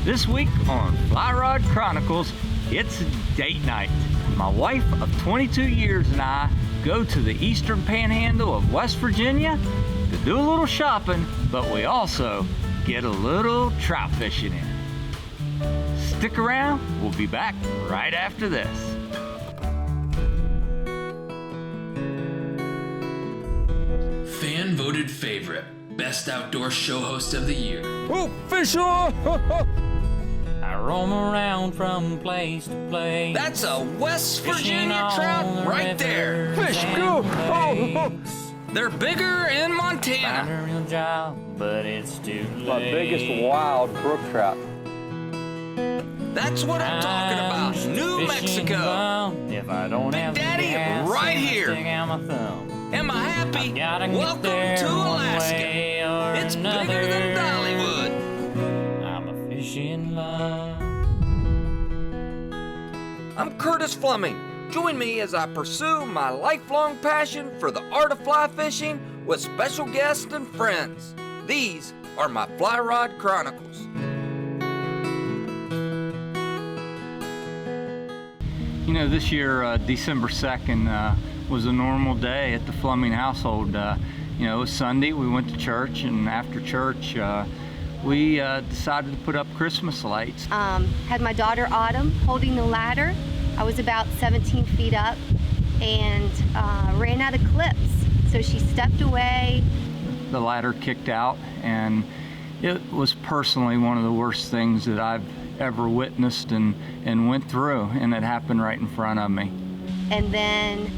This week on Fly Rod Chronicles, it's date night. My wife of 22 years and I go to the eastern panhandle of West Virginia to do a little shopping, but we also get a little trout fishing in. Stick around, we'll be back right after this. Fan voted favorite, best outdoor show host of the year. Oh, fish on! I roam around from place to place. That's a West Virginia trout right there. Fish go! Oh. They're bigger in Find Montana. a real job, but it's too late. My biggest wild brook trout. That's what I'm talking about. New Mexico. If I don't Big have the Daddy, gas, right then I here. stick out my thumb. Am I happy? Gotta get Welcome there to one Alaska. way or It's another. bigger than Dollywood. I'm a fish in love. I'm Curtis Fleming. Join me as I pursue my lifelong passion for the art of fly fishing with special guests and friends. These are my Fly Rod Chronicles. You know, this year, December 2nd, was a normal day at the Fleming household. You know, it was Sunday, we went to church, and after church, we decided to put up Christmas lights. Had my daughter Autumn holding the ladder. I was about 17 feet up and ran out of clips. So she stepped away. The ladder kicked out, and it was personally one of the worst things that I've ever witnessed and went through, and it happened right in front of me. And then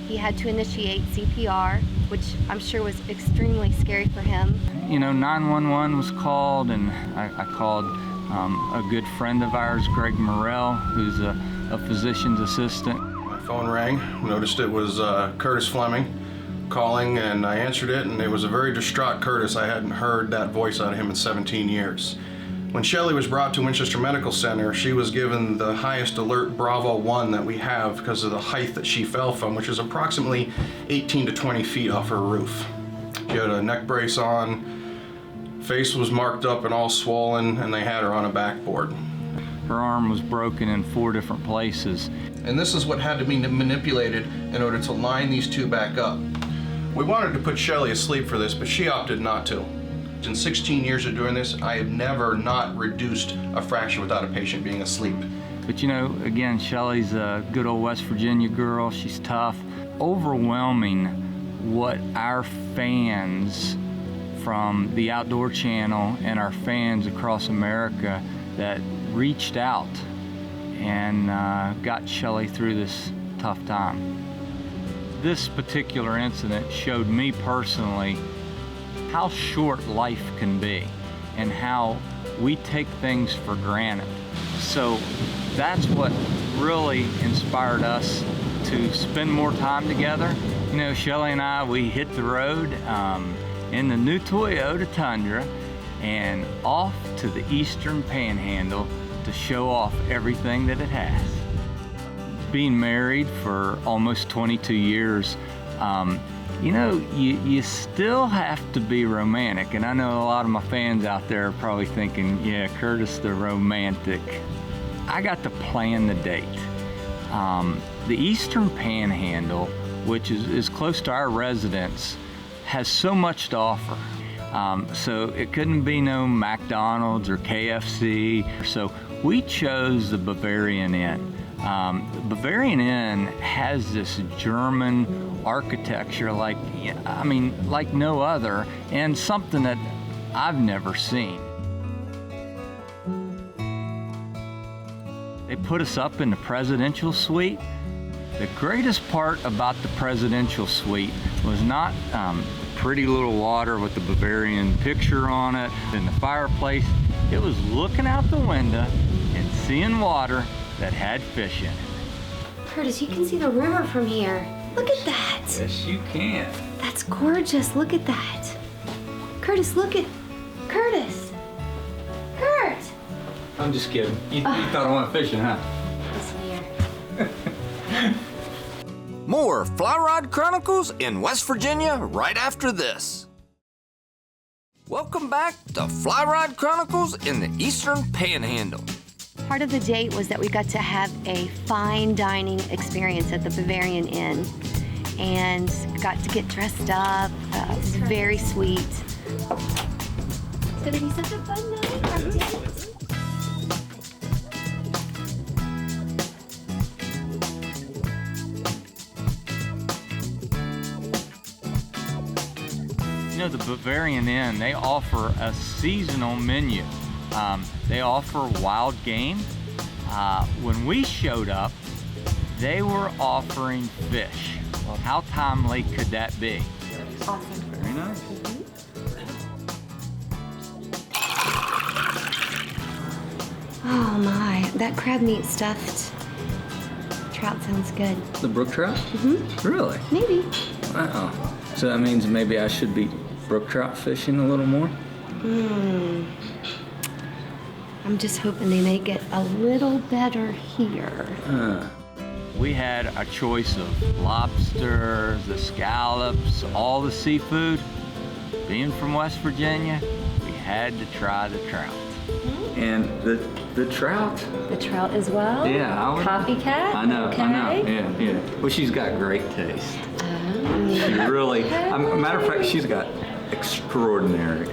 he had to initiate CPR, which I'm sure was extremely scary for him. You know, 911 was called, and I called a good friend of ours, Greg Morrell, who's a physician's assistant. My phone rang, noticed it was Curtis Fleming calling, and I answered it, and it was a very distraught Curtis. I hadn't heard that voice out of him in 17 years. When Shelly was brought to Winchester Medical Center, she was given the highest alert Bravo 1 that we have because of the height that she fell from, which is approximately 18 to 20 feet off her roof. She had a neck brace on, face was marked up and all swollen, and they had her on a backboard. Her arm was broken in 4 different places. And this is what had to be manipulated in order to line these two back up. We wanted to put Shelly asleep for this, but she opted not to. In 16 years of doing this, I have never not reduced a fracture without a patient being asleep. But you know, again, Shelly's a good old West Virginia girl. She's tough. Overwhelming what our fans from the Outdoor Channel and our fans across America that reached out and got Shelly through this tough time. This particular incident showed me personally how short life can be and how we take things for granted. So that's what really inspired us to spend more time together. You know, Shelly and I, we hit the road in the new Toyota Tundra and off to the eastern panhandle to show off everything that it has. Being married for almost 22 years, you know, you still have to be romantic. And I know a lot of my fans out there are probably thinking, yeah, Curtis the romantic. I got to plan the date. The Eastern Panhandle, which is close to our residence, has so much to offer. So it couldn't be no McDonald's or KFC. So we chose the Bavarian Inn. The Bavarian Inn has this German architecture like no other, and something that I've never seen. They put us up in the presidential suite. The greatest part about the presidential suite was not pretty little water with the Bavarian picture on it and the fireplace. It was looking out the window and seeing water that had fish in it. Curtis, you can see the river from here. Look at that. Yes, you can. That's gorgeous. Look at that. Curtis, look at... Curtis! Kurt! I'm just kidding. You thought I went fishing, huh? Listen here. More Fly Rod Chronicles in West Virginia right after this. Welcome back to Fly Rod Chronicles in the Eastern Panhandle. Part of the date was that we got to have a fine dining experience at the Bavarian Inn and got to get dressed up. It was very sweet. It's gonna be such a fun night. You know, the Bavarian Inn, they offer a seasonal menu. They offer wild game. When we showed up, they were offering fish. How timely could that be? Awesome. Very nice. Oh my, that crab meat stuffed trout sounds good. The brook trout? Mm-hmm. Really? Maybe. Wow. So that means maybe I should be brook trout fishing a little more? I'm just hoping they make it a little better here. We had a choice of lobsters, the scallops, all the seafood. Being from West Virginia, we had to try the trout. And the trout? The trout as well? Yeah, I would. Copycat? I know, Okay. I know. Yeah, yeah. Well, she's got great taste. She really, matter of fact, she's got extraordinary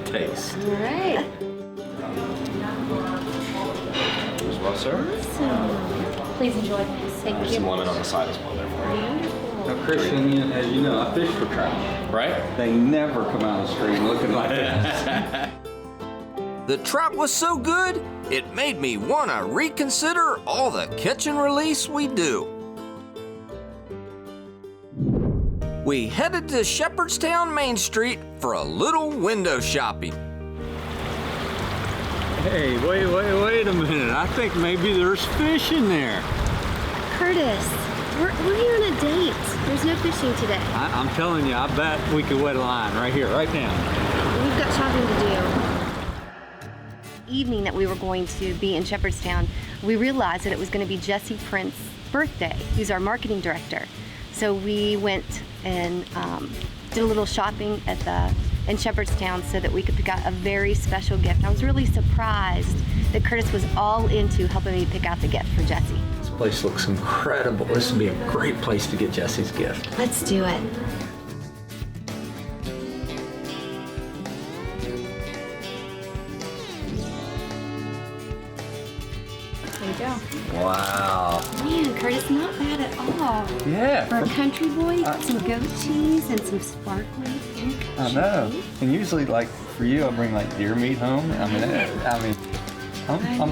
taste. All right. As well, sir. So, please enjoy. Thank There's you. some lemon on the side as well there for you. Now, Christian, as you know, I fish for trout. Right? They never come out of the stream looking like this. The trout was so good, it made me want to reconsider all the catch and release we do. We headed to Shepherdstown Main Street for a little window shopping. Hey, wait a minute. I think maybe there's fish in there. Curtis, we're here on a date. There's no fishing today. I'm telling you, I bet we could wet a line right here, right now. We've got shopping to do. Evening that we were going to be in Shepherdstown, we realized that it was going to be Jesse Prince's birthday. He's our marketing director. So we went and did a little shopping in Shepherdstown so that we could pick out a very special gift. I was really surprised that Curtis was all into helping me pick out the gift for Jesse. This place looks incredible. This would be a great place to get Jesse's gift. Let's do it. There you go. Wow. Man, Curtis, not bad at all. Yeah. For a country boy, you got some goat cheese and some sparkling pink I know. cheese. And usually, like for you, I bring like deer meat home. I'm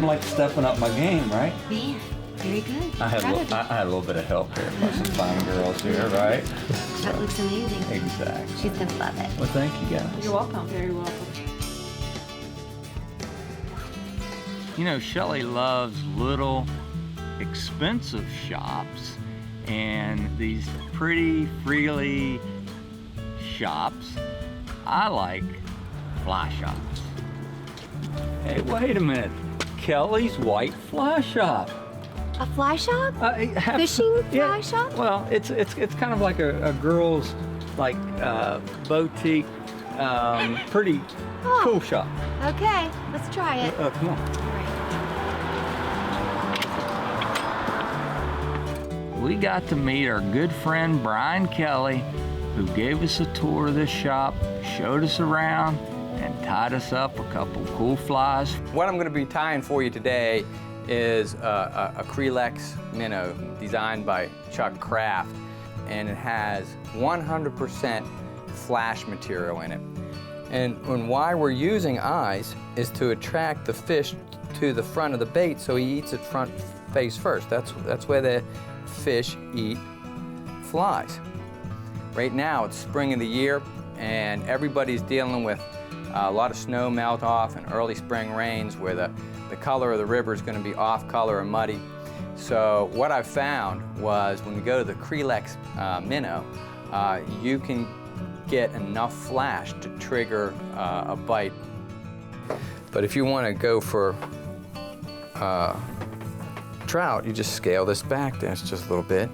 like stepping up my game, right? Man, very good. I had a little bit of help here by some fine girls here, right? That looks amazing. Exactly. She's gonna love it. Well, thank you guys. You're welcome. Very welcome. You know, Shelly loves little, expensive shops and these pretty freely shops. I like fly shops. Hey, wait a minute. Kelly's White Fly Shop. A fly shop? Fishing fly shop? Well, it's kind of like a girl's like boutique, pretty cool shop. Okay, let's try it. Come on. We got to meet our good friend Brian Kelly, who gave us a tour of this shop, showed us around, and tied us up a couple cool flies. What I'm going to be tying for you today is a Creelex minnow designed by Chuck Kraft, and it has 100% flash material in it. And why we're using eyes is to attract the fish to the front of the bait so he eats it front face first. That's where the fish eat flies. Right now it's spring of the year and everybody's dealing with a lot of snow melt off and early spring rains where the color of the river is going to be off color and muddy. So what I found was when we go to the Creelex minnow, you can get enough flash to trigger a bite. But if you want to go for trout, you just scale this back just a little bit.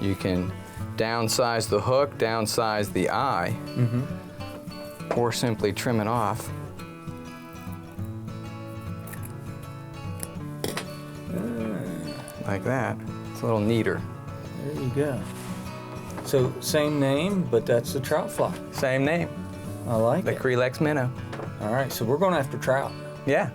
You can downsize the hook, downsize the eye, or simply trim it off. Like that. It's a little neater. There you go. So same name, but that's the trout fly. Same name. I like The it. Creelex minnow. All right, so we're going after trout. Yeah.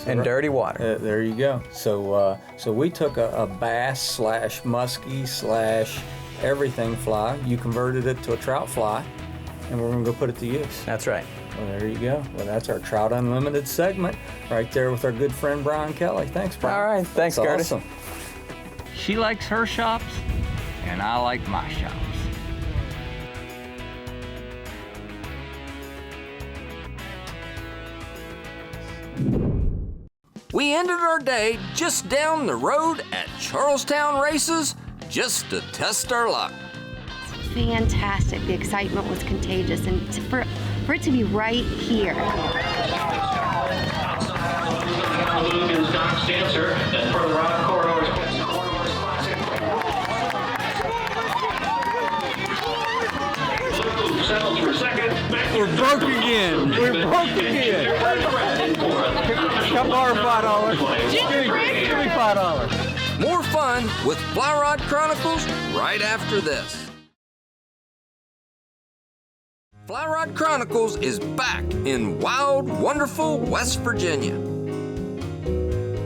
And dirty water. There you go. So so we took a bass slash muskie slash everything fly. You converted it to a trout fly, and we're gonna go put it to use. That's right. Well, there you go. Well, that's our Trout Unlimited segment right there with our good friend Brian Kelly. Thanks, Brian. All right. Thanks, That's Curtis. awesome. She likes her shops, and I like my shops. We ended our day just down the road at Charleston Races just to test our luck. Fantastic. The excitement was contagious, and for it to be right here. We're broke again. We're broke again. Come borrow $5. Give me $5. More fun with Fly Rod Chronicles right after this. Fly Rod Chronicles is back in wild, wonderful West Virginia.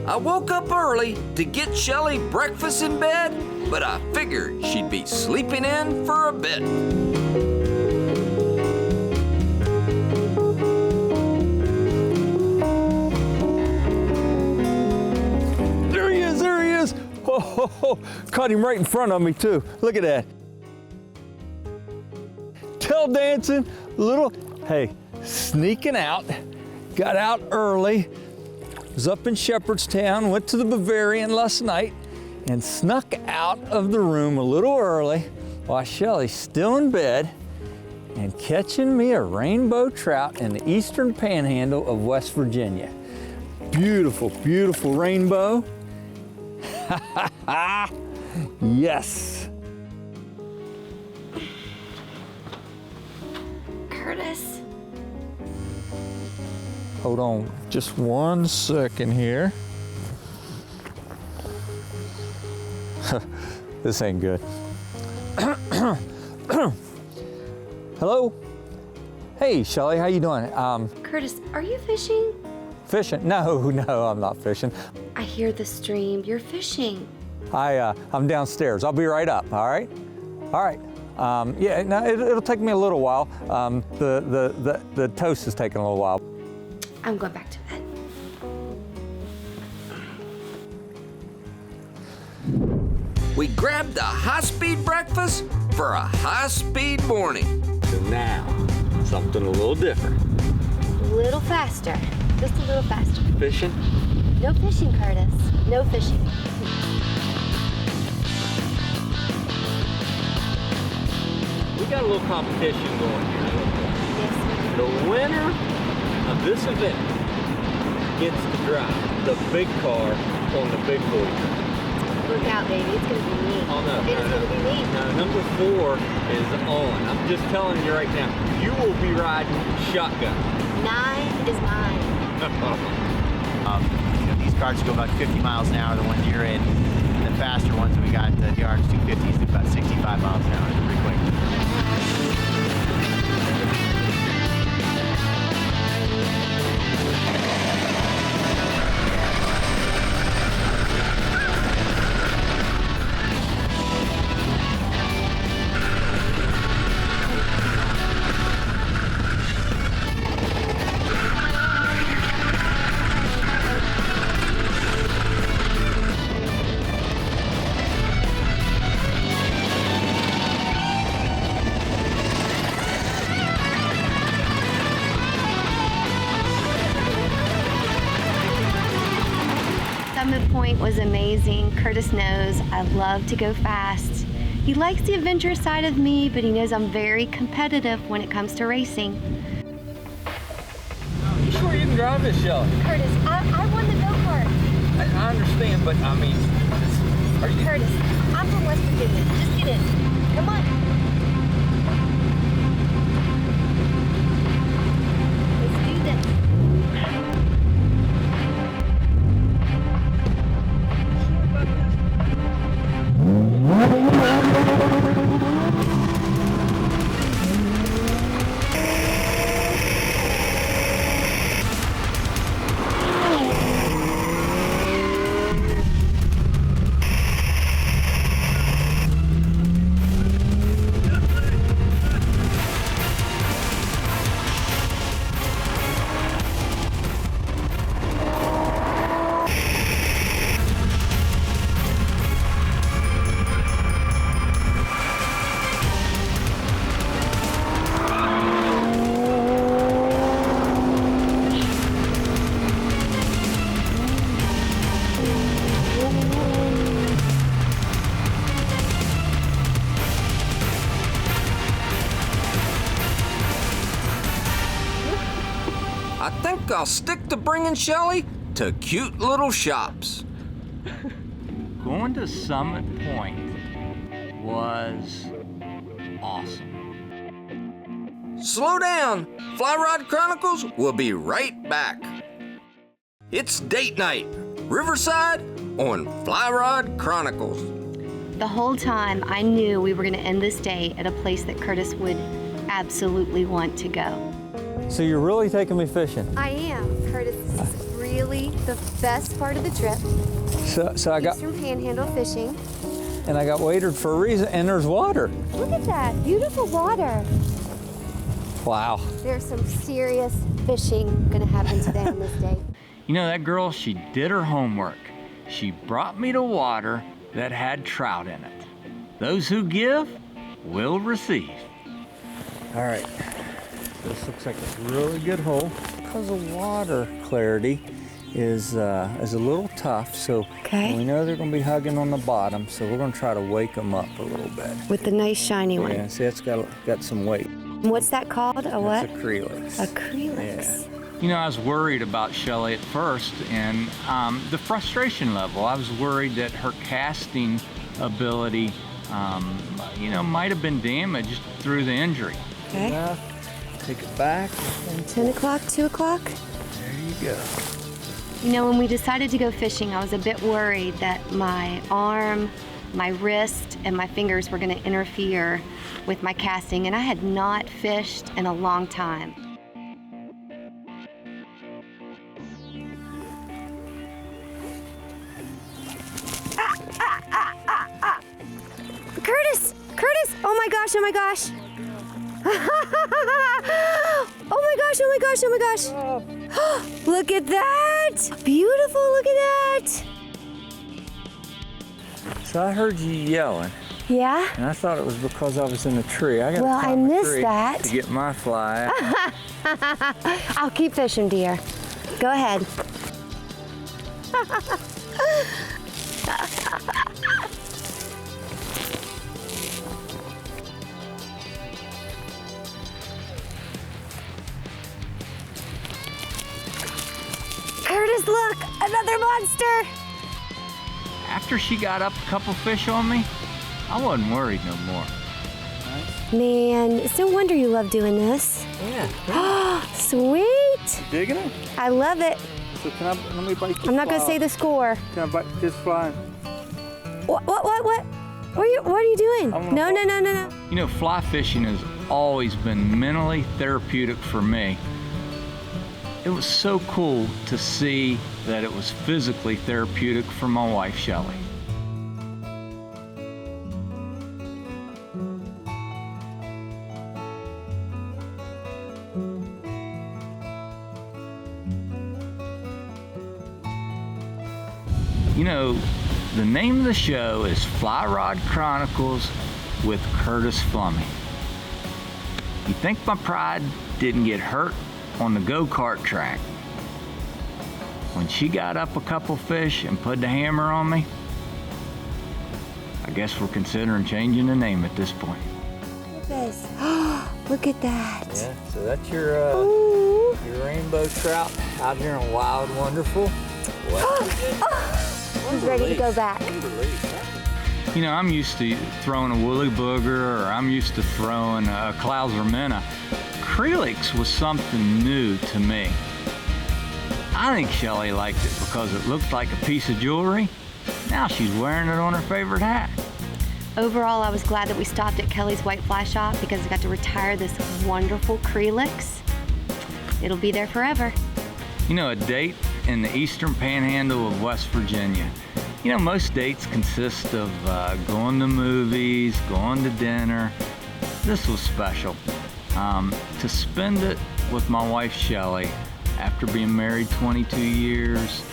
I woke up early to get Shelly breakfast in bed, but I figured she'd be sleeping in for a bit. There he is. There he is. Oh, caught him right in front of me too. Look at that. Tail dancing, little, hey, sneaking out. Got out early. Was up in Shepherdstown, went to the Bavarian last night, and snuck out of the room a little early while Shelly's still in bed and catching me a rainbow trout in the eastern panhandle of West Virginia. Beautiful, beautiful rainbow. Yes. Curtis. Hold on just 1 second here. This ain't good. Hello? Hey, Shelly, how you doing? Curtis, are you fishing? Fishing? No, I'm not fishing. I hear the stream. You're fishing. I'm downstairs. I'll be right up, all right? All right. Yeah, no, it'll take me a little while. The toast is taking a little while. I'm going back to bed. We grabbed a high-speed breakfast for a high-speed morning. So now, something a little different. A little faster. Just a little faster. Fishing? No fishing, Curtis. No fishing. We got a little competition going here. Yes. The winner of this event gets to drive the big car on the big boy. Look out, baby. It's going to be me. Oh, no. It's going to be me. No, number 4 is on. I'm just telling you right now, you will be riding shotgun. 9 is mine. These carts go about 50 miles an hour, the ones you're in. And the faster ones, we got the DRX 250s do about 65 miles an hour. They're pretty quick. Summit Point was amazing. Curtis knows I love to go fast. He likes the adventurous side of me, but he knows I'm very competitive when it comes to racing. You sure you can drive this, Shelly? Curtis, I won the go-kart. I understand, but I mean, are you... Curtis, I'm from West Virginia. Just get in. Come on. think I'll stick to bringing Shelly to cute little shops. Going to Summit Point was awesome. Slow down. Fly Rod Chronicles will be right back. It's date night. Riverside on Fly Rod Chronicles. The whole time I knew we were going to end this day at a place that Curtis would absolutely want to go. So you're really taking me fishing? I am. Curtis, this is really the best part of the trip. So I got Eastern Panhandle fishing. and I got waitered for a reason, and there's water. Look at that, beautiful water. Wow. There's some serious fishing gonna happen today on this day. You know, that girl, she did her homework. She brought me to water that had trout in it. Those who give will receive. All right, this looks like a really good hole. Because the water clarity is a little tough, so we know they're gonna be hugging on the bottom, so we're gonna try to wake them up a little bit. With the nice shiny one. Yeah, see, it's got some weight. What's that called? A what? It's acrylics. Acrylics. Yeah. You know, I was worried about Shelly at first, and the frustration level. I was worried that her casting ability, might have been damaged through the injury. Okay. Yeah. Take it back. 10 o'clock, 2 o'clock? There you go. You know, when we decided to go fishing, I was a bit worried that my arm, my wrist, and my fingers were going to interfere with my casting, and I had not fished in a long time. Curtis! Curtis! Oh my gosh, oh my gosh! Oh my gosh, oh my gosh, oh my gosh! Look at that! Beautiful, look at that! So I heard you yelling, Yeah? and I thought it was because I was in a tree. I got Well, I missed that. to get my fly out. I'll keep fishing, dear. Go ahead. Curtis, look! Another monster! After she got up a couple fish on me, I wasn't worried no more. Man, it's no wonder you love doing this. Yeah. Sweet! Digging it? I love it. So let me bite this I'm not gonna fly say the score. Can I bite this fly? What? What are you doing? No. You know, fly fishing has always been mentally therapeutic for me. It was so cool to see that it was physically therapeutic for my wife, Shelly. You know, the name of the show is Fly Rod Chronicles with Curtis Fleming. You think my pride didn't get hurt on the go-kart track? When she got up a couple fish and put the hammer on me, I guess we're considering changing the name at this point. Look at this. Look at that. Yeah, so that's your rainbow trout out here in Wild Wonderful. He's ready to go back. You know, I'm used to throwing a woolly booger, or I'm used to throwing a Clouser minnow. Acrylics was something new to me. I think Shelly liked it because it looked like a piece of jewelry. Now she's wearing it on her favorite hat. Overall, I was glad that we stopped at Kelly's White Fly Shop because I got to retire this wonderful Acrylics. It'll be there forever. You know, a date in the Eastern Panhandle of West Virginia. You know, most dates consist of going to movies, going to dinner. This was special. To spend it with my wife, Shelly, after being married 22 years,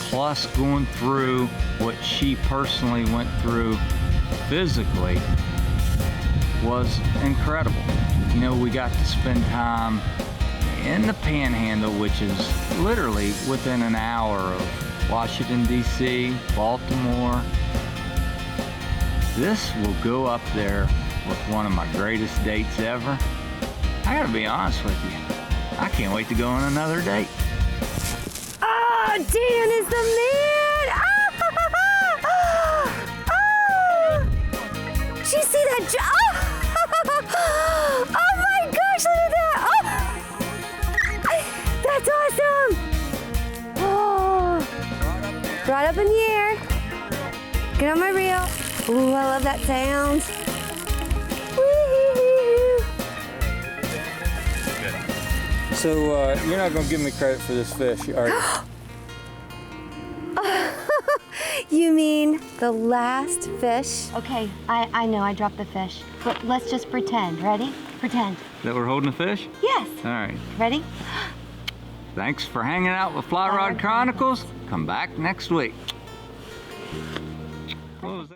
plus going through what she personally went through physically, was incredible. You know, we got to spend time in the Panhandle, which is literally within an hour of Washington, D.C., Baltimore. This will go up there with one of my greatest dates ever. I gotta be honest with you, I can't wait to go on another date. Dan is the man! Did you see that? Oh my gosh, look at that! Oh, that's awesome! Oh, right up in the air. Get on my reel. Ooh, I love that sound. Woo-hoo-hoo. So you're not gonna give me credit for this fish, are you? You mean the last fish? Okay, I know I dropped the fish, but let's just pretend. Ready? Pretend. That we're holding a fish? Yes. All right. Ready? Thanks for hanging out with Fly Rod Chronicles. Come back next week.